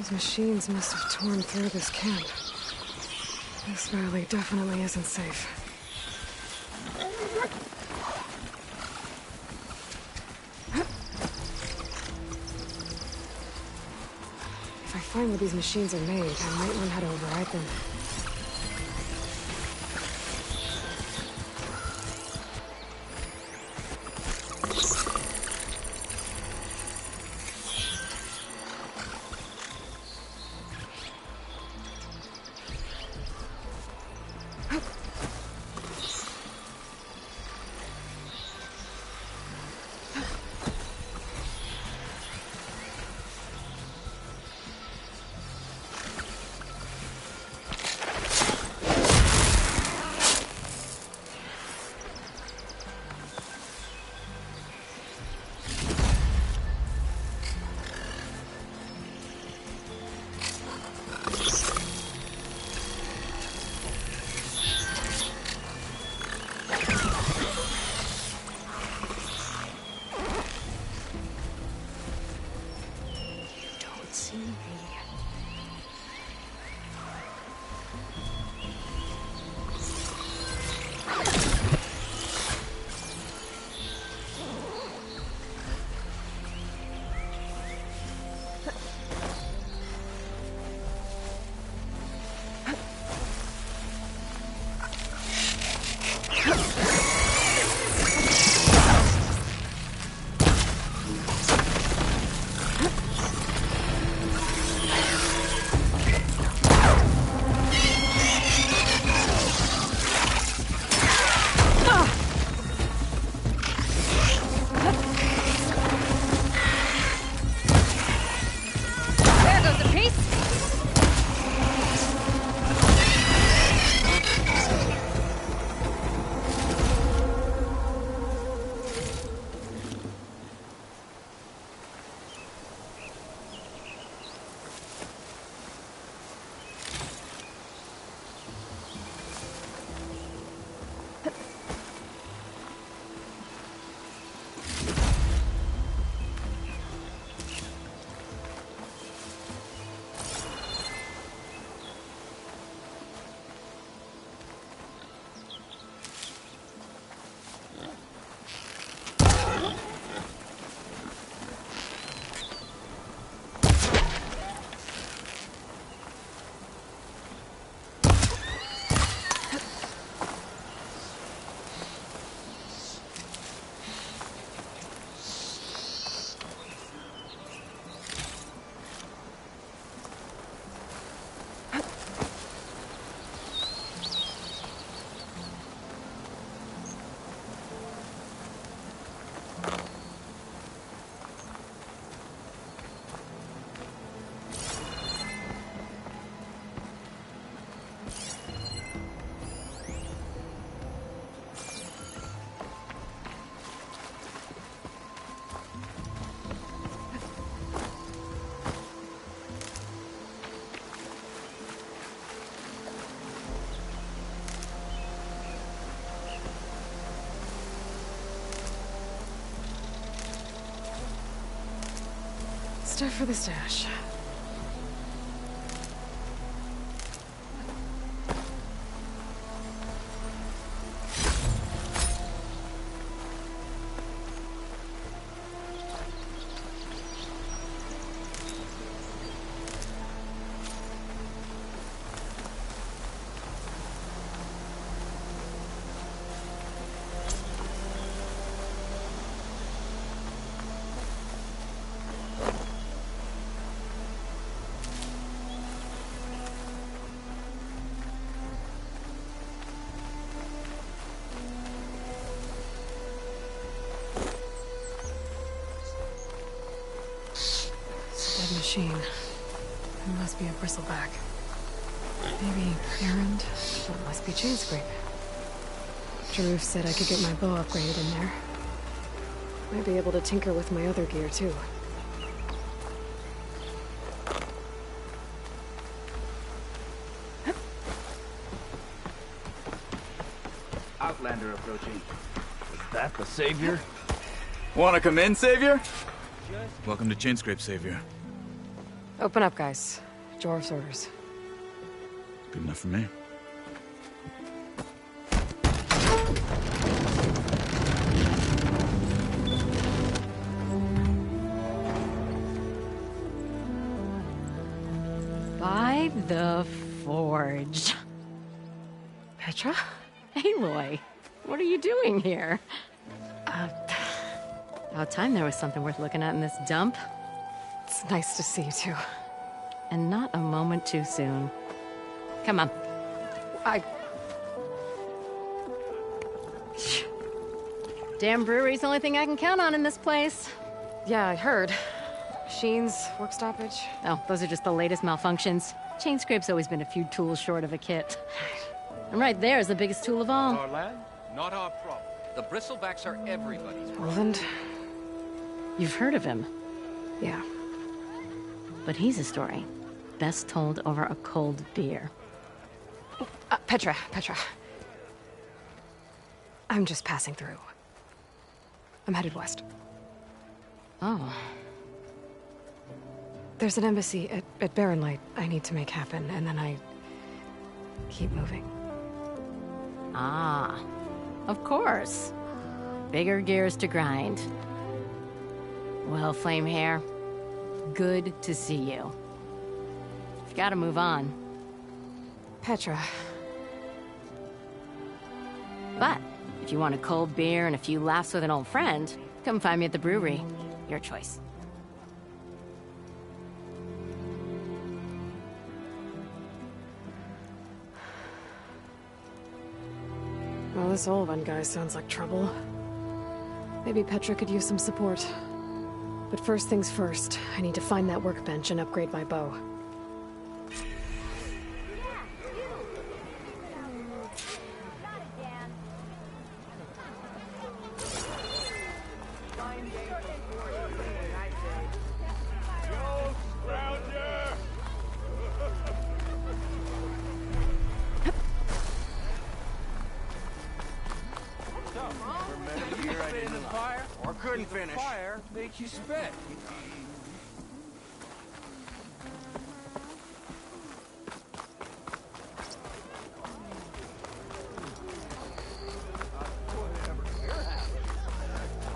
Those machines must have torn through this camp. This valley definitely isn't safe. If I find where these machines are made, I might learn how to override them. Stuff for the stash. Machine. It must be a bristleback. Maybe errand? Well, it must be chain scrape. Jaruf said I could get my bow upgraded in there. Might be able to tinker with my other gear, too. Outlander approaching. Is that the Savior? Wanna come in, Savior? Welcome to Chainscrape, Savior. Open up, guys. Jorv's orders. Good enough for me. By the Forge. Petra? Aloy, what are you doing here? About time there was something worth looking at in this dump. It's nice to see you too. And not a moment too soon. Come on. Damn brewery's the only thing I can count on in this place. Yeah, I heard. Machines, work stoppage. Oh, those are just the latest malfunctions. Chain Scrape's always been a few tools short of a kit. And right there is the biggest tool of all. Our land, not our problem. The bristlebacks are everybody's problem. Roland? You've heard of him, Yeah. but he's a story best told over a cold beer. Petra. I'm just passing through. I'm headed west. Oh, There's an embassy at Barren Light I need to make happen, and then I keep moving. ah, of course. Bigger gears to grind. Well, Flamehair, good to see you. You've got to move on. Petra. But if you want a cold beer and a few laughs with an old friend, come find me at the brewery. Your choice. Well, this Olwen guy sounds like trouble. Maybe Petra could use some support. But first things first, I need to find that workbench and upgrade my bow. Couldn't finish. Fire makes you spit.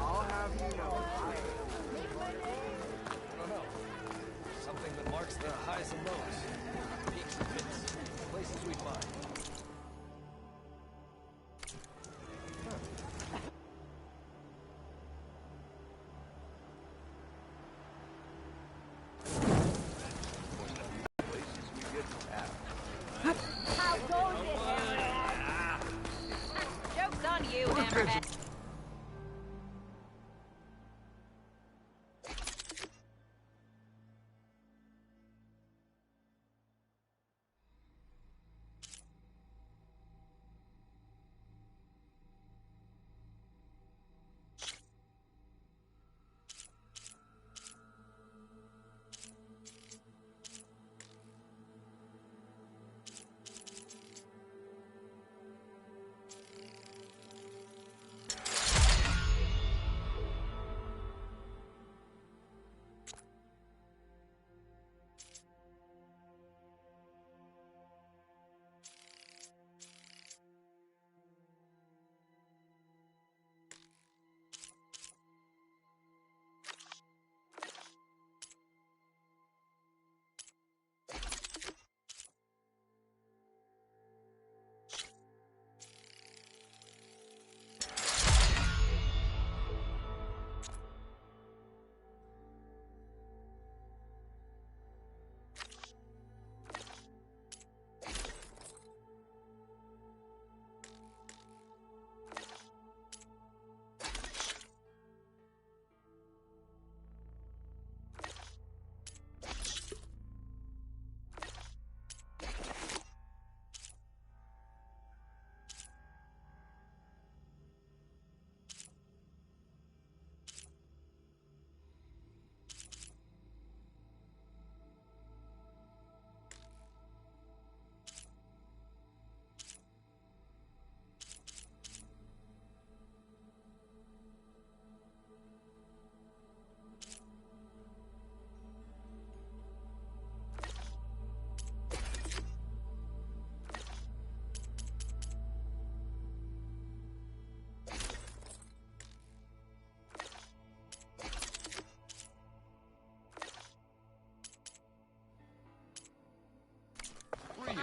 I'll have you know. I don't know. Something that marks the highs and lows, peaks and pits, places we find.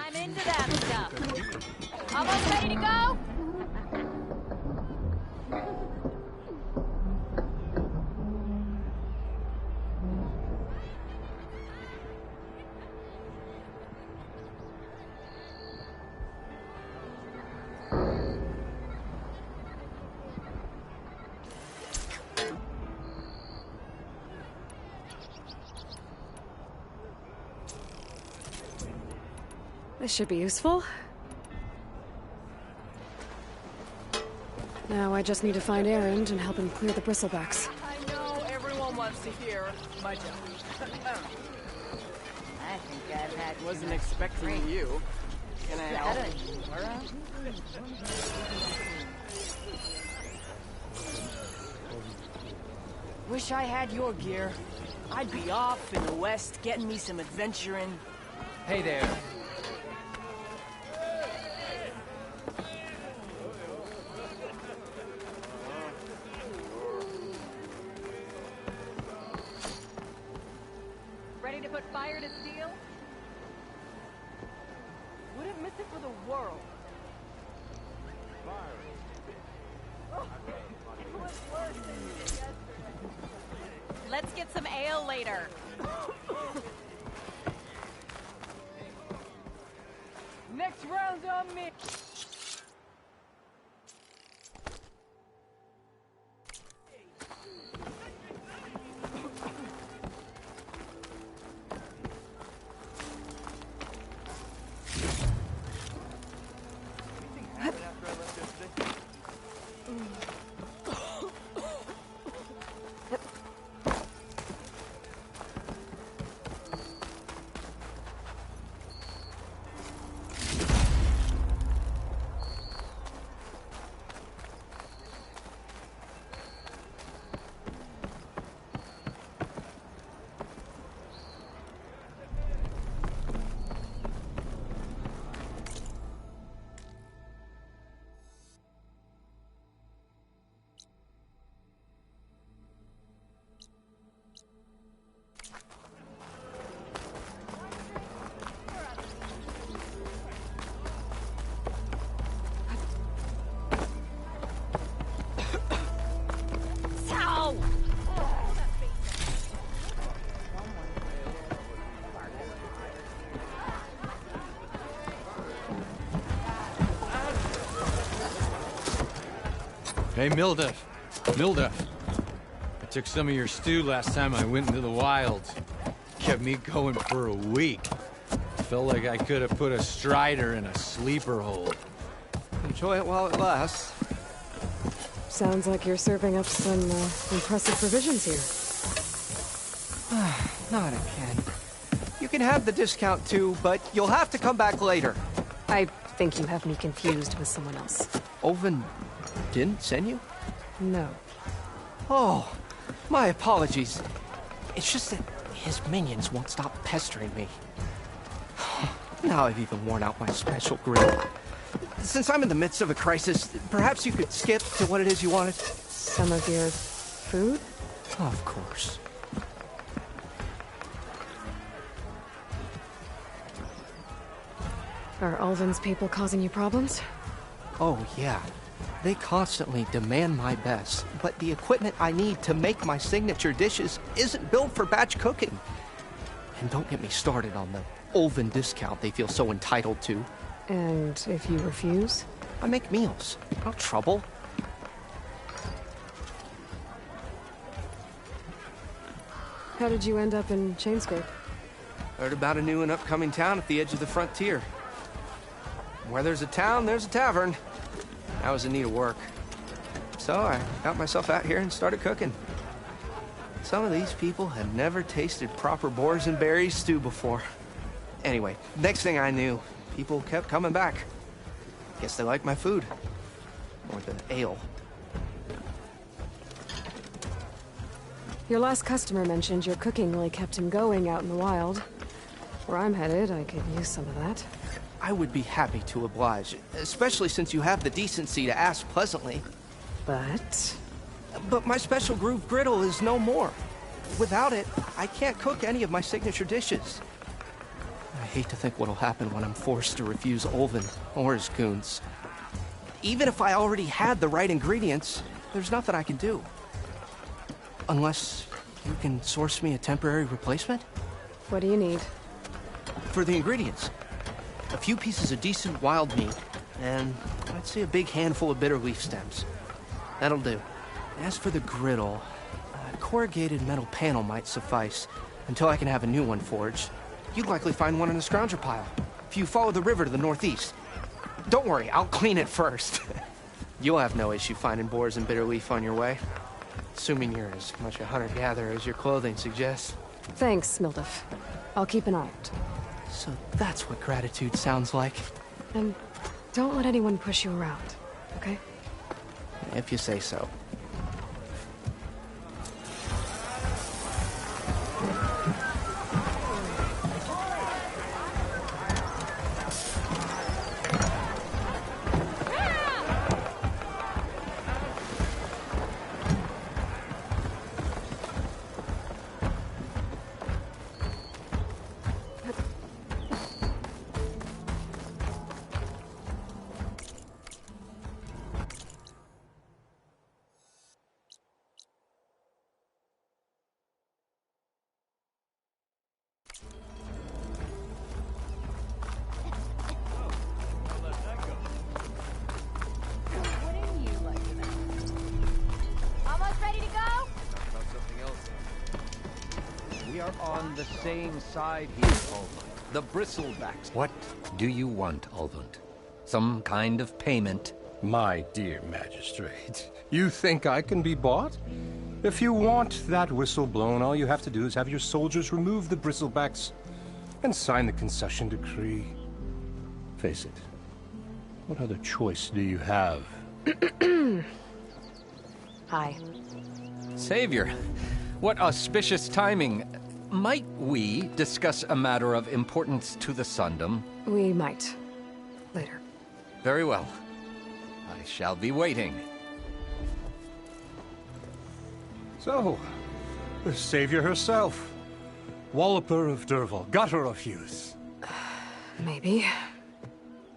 I'm into that stuff. Almost ready to go? This should be useful. Now I just need to find Erend and help him clear the bristlebacks. I know everyone wants to hear my joke. I think I've had Wasn't expecting you. Can I help? Wish I had your gear. I'd be off in the west getting me some adventuring. Hey there. Ready to put fire to steel? Wouldn't miss it for the world. It was worse than you did yesterday. Let's get some ale later. Next round's on me. Hey, Mildef. Mildef. I took some of your stew last time I went into the wilds. Kept me going for a week. Felt like I could have put a strider in a sleeper hold. Enjoy it while it lasts. Sounds like you're serving up some impressive provisions here. Not again. You can have the discount too, but you'll have to come back later. I think you have me confused with someone else. Oven didn't send you? No. Oh, my apologies. It's just that his minions won't stop pestering me. Now I've even worn out my special grill. Since I'm in the midst of a crisis, perhaps you could skip to what it is you wanted? Some of your food? Of course. Are Ulvin's people causing you problems? Oh, yeah. They constantly demand my best, but the equipment I need to make my signature dishes isn't built for batch cooking. And don't get me started on the Ulvin discount they feel so entitled to. And if you refuse? I make meals. No trouble. How did you end up in Chainscape? Heard about a new and upcoming town at the edge of the frontier. Where there's a town, there's a tavern. I was in need of work. So I got myself out here and started cooking. Some of these people had never tasted proper boars and berries stew before. Anyway, next thing I knew, people kept coming back. Guess they like my food. Or the ale. Your last customer mentioned your cooking really kept him going out in the wild. Where I'm headed, I could use some of that. I would be happy to oblige, especially since you have the decency to ask pleasantly. But my special groove griddle is no more. Without it, I can't cook any of my signature dishes. I hate to think what'll happen when I'm forced to refuse Olvin or his goons. Even if I already had the right ingredients, there's nothing I can do. Unless you can source me a temporary replacement? What do you need? For the ingredients. A few pieces of decent wild meat, and I'd say a big handful of bitter leaf stems. That'll do. As for the griddle, a corrugated metal panel might suffice until I can have a new one forged. You'd likely find one in the scrounger pile, if you follow the river to the northeast. Don't worry, I'll clean it first. You'll have no issue finding boars and bitter leaf on your way. Assuming you're as much a hunter-gatherer as your clothing suggests. Thanks, Mildef. I'll keep an eye out. So that's what gratitude sounds like. And don't let anyone push you around, okay? If you say so. We are on the same side here, Olvund. The Bristlebacks. What do you want, Olvund? Some kind of payment? My dear magistrate, you think I can be bought? If you want that whistle blown, all you have to do is have your soldiers remove the bristlebacks and sign the concession decree. Face it, what other choice do you have? Hi. Savior, what auspicious timing. Might we discuss a matter of importance to the Sundom? We might. Later. Very well. I shall be waiting. So, the Savior herself. Walloper of Derval, gutter of youth. Maybe.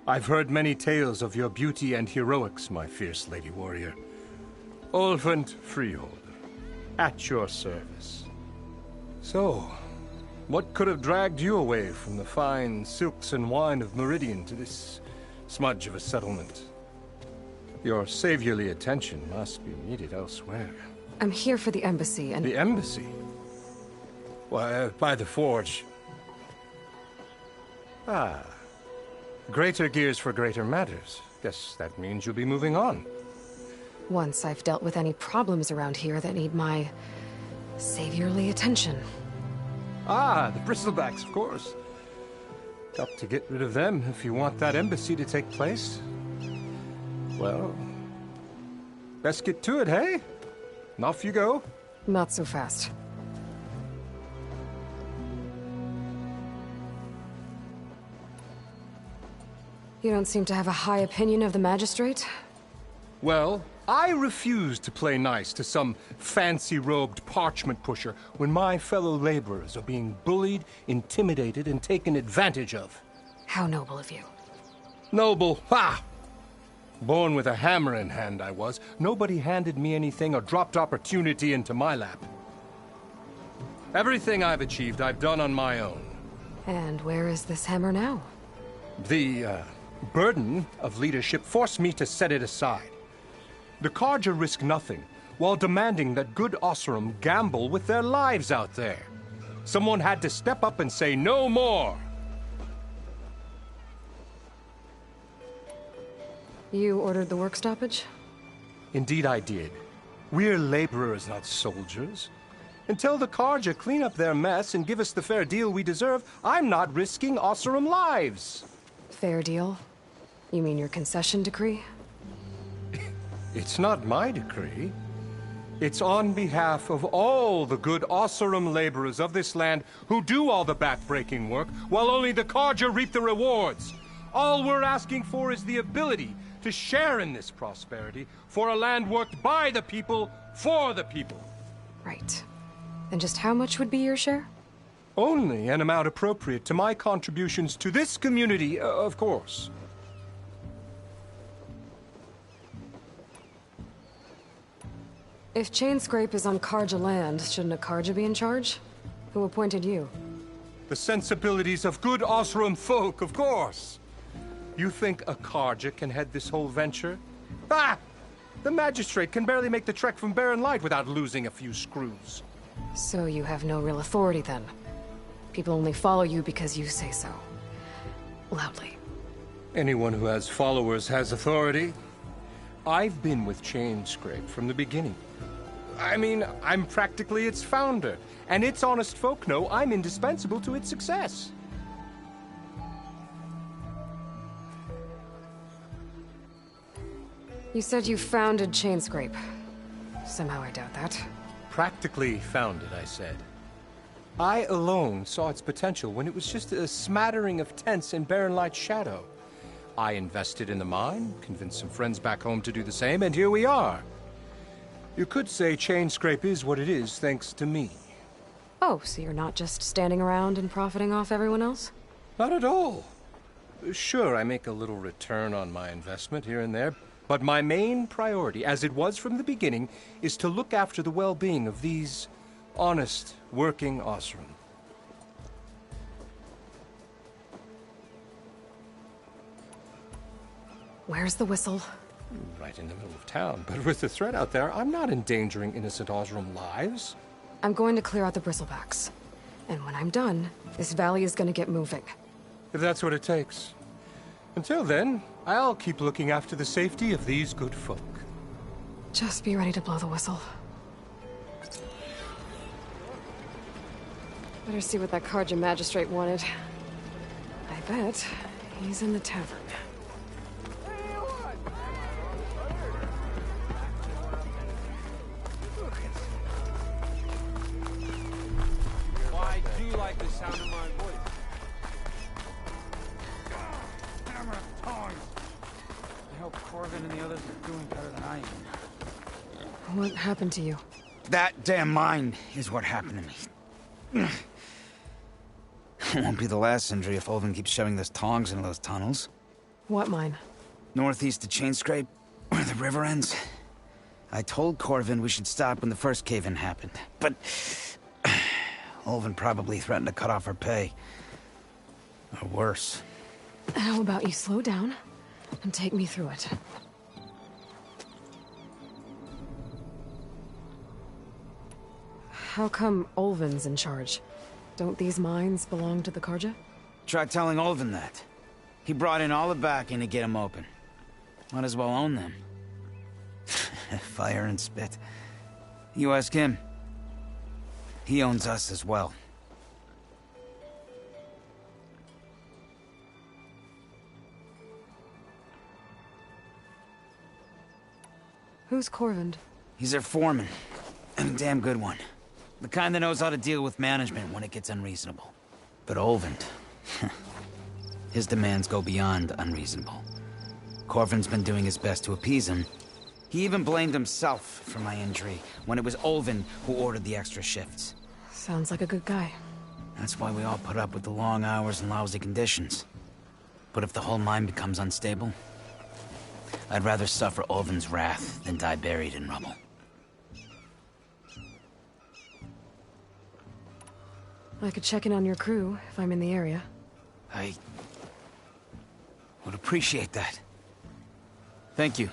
I've heard many tales of your beauty and heroics, my fierce lady warrior. Olvund Freeholder, at your service. So, what could have dragged you away from the fine silks and wine of Meridian to this smudge of a settlement? Your saviorly attention must be needed elsewhere. I'm here for the embassy and... The embassy? Why, by the forge. Ah. Greater gears for greater matters. Guess that means you'll be moving on. Once I've dealt with any problems around here that need my saviorly attention. Ah, the bristlebacks, of course. Got to get rid of them if you want that embassy to take place. Well, best get to it, hey? And off you go. Not so fast. You don't seem to have a high opinion of the magistrate? Well, I refuse to play nice to some fancy-robed parchment pusher when my fellow laborers are being bullied, intimidated, and taken advantage of. How noble of you. Noble? Ha! Born with a hammer in hand, I was. Nobody handed me anything or dropped opportunity into my lap. Everything I've achieved, I've done on my own. And where is this hammer now? The, burden of leadership forced me to set it aside. The Carja risk nothing, while demanding that good Oseram gamble with their lives out there. Someone had to step up and say no more. You ordered the work stoppage? Indeed I did. We're laborers, not soldiers. Until the Carja clean up their mess and give us the fair deal we deserve, I'm not risking Oseram lives. Fair deal? You mean your concession decree? It's not my decree. It's on behalf of all the good Oseram laborers of this land who do all the back-breaking work, while only the Carja reap the rewards. All we're asking for is the ability to share in this prosperity for a land worked by the people, for the people. Right. And just how much would be your share? Only an amount appropriate to my contributions to this community, of course. If Chainscrape is on Karja land, shouldn't a Karja be in charge? Who appointed you? The sensibilities of good Osram folk, of course. You think a Karja can head this whole venture? Ah! The magistrate can barely make the trek from Barren Light without losing a few screws. So you have no real authority then? People only follow you because you say so. Loudly. Anyone who has followers has authority. I've been with Chainscrape from the beginning. I mean, I'm practically its founder, and its honest folk know I'm indispensable to its success. You said you founded Chainscrape. Somehow I doubt that. Practically founded, I said. I alone saw its potential when it was just a smattering of tents in Barren Light's shadow. I invested in the mine, convinced some friends back home to do the same, and here we are. You could say Chainscrape is what it is thanks to me. Oh, so you're not just standing around and profiting off everyone else? Not at all. Sure, I make a little return on my investment here and there, but my main priority, as it was from the beginning, is to look after the well-being of these honest, working Osram. Where's the whistle? Right in the middle of town, but with the threat out there, I'm not endangering innocent Osram lives. I'm going to clear out the bristlebacks. And when I'm done, this valley is going to get moving. If that's what it takes. Until then, I'll keep looking after the safety of these good folk. Just be ready to blow the whistle. Better see what that Karja magistrate wanted. I bet he's in the tavern. I do like the sound of my voice. Hammer of tongs! I hope Corvin and the others are doing better than I am. What happened to you? That damn mine is what happened to me. It won't be the last injury if Olvin keeps shoving those tongs into those tunnels. What mine? Northeast of Chainscrape, where the river ends. I told Corvin we should stop when the first cave-in happened, but Olvin probably threatened to cut off her pay. Or worse. How about you slow down and take me through it? How come Olvin's in charge? Don't these mines belong to the Karja? Try telling Olvin that. He brought in all the backing to get them open. Might as well own them. Fire and spit. You ask him. He owns us as well. Who's Corvin? He's their foreman. And a damn good one. The kind that knows how to deal with management when it gets unreasonable. But Olvin... his demands go beyond unreasonable. Corvin's been doing his best to appease him. He even blamed himself for my injury when it was Olvin who ordered the extra shifts. Sounds like a good guy. That's why we all put up with the long hours and lousy conditions. But if the whole mine becomes unstable, I'd rather suffer Olvin's wrath than die buried in rubble. I could check in on your crew if I'm in the area. I would appreciate that. Thank you.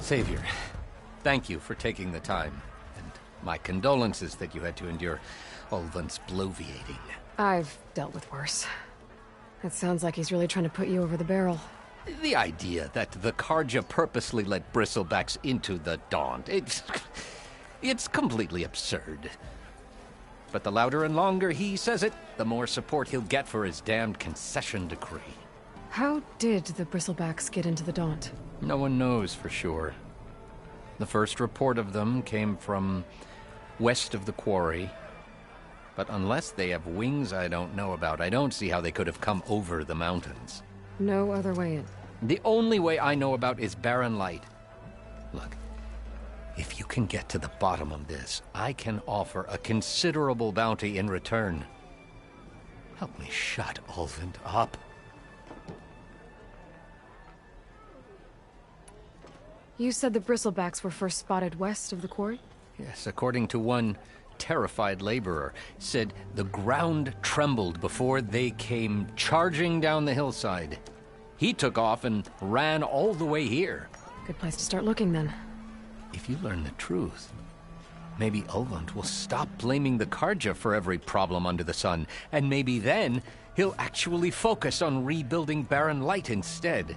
Savior, thank you for taking the time. And my condolences that you had to endure Ulvund's bloviating. I've dealt with worse. It sounds like he's really trying to put you over the barrel. The idea that the Carja purposely let bristlebacks into the Daunt, it's completely absurd. But the louder and longer he says it, the more support he'll get for his damned concession decree. How did the Bristlebacks get into the Daunt? No one knows for sure. The first report of them came from west of the quarry. But unless they have wings I don't know about, I don't see how they could have come over the mountains. No other way in. The only way I know about is Barren Light. Look, if you can get to the bottom of this, I can offer a considerable bounty in return. Help me shut Ulvund up. You said the Bristlebacks were first spotted west of the quarry? Yes, according to one terrified laborer, said the ground trembled before they came charging down the hillside. He took off and ran all the way here. Good place to start looking, then. If you learn the truth, maybe Ulvund will stop blaming the Carja for every problem under the sun, and maybe then he'll actually focus on rebuilding Barren Light instead.